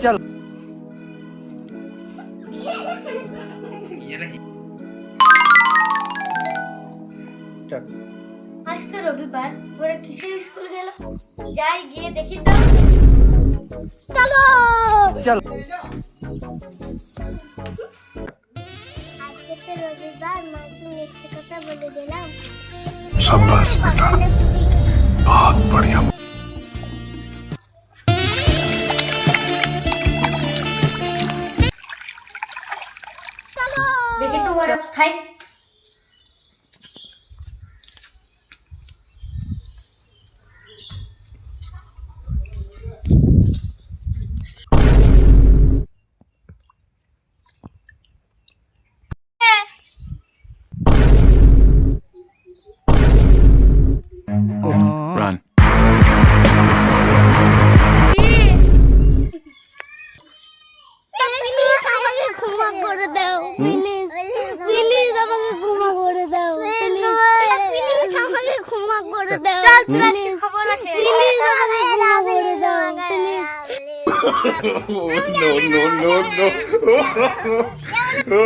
चल आज तो रविवार ওরা কিসের স্কুল গেল যাই গিয়ে দেখি তো চলো चल আজকে তো রবিবার মাকে মিথ্যে কথা বলে দিলাম शाबाश बेटा बहुत बढ़िया দেখি তো ওরা খাই Run. প্লিজ আমাকে ক্ষমা করে দাও প্লিজ প্লিজ আমাকে ক্ষমা করে দাও প্লিজ আমাকে ক্ষমা করে দাও চল তোর আজকে খবর আছে প্লিজ আমাকে ক্ষমা করে দাও please no no no no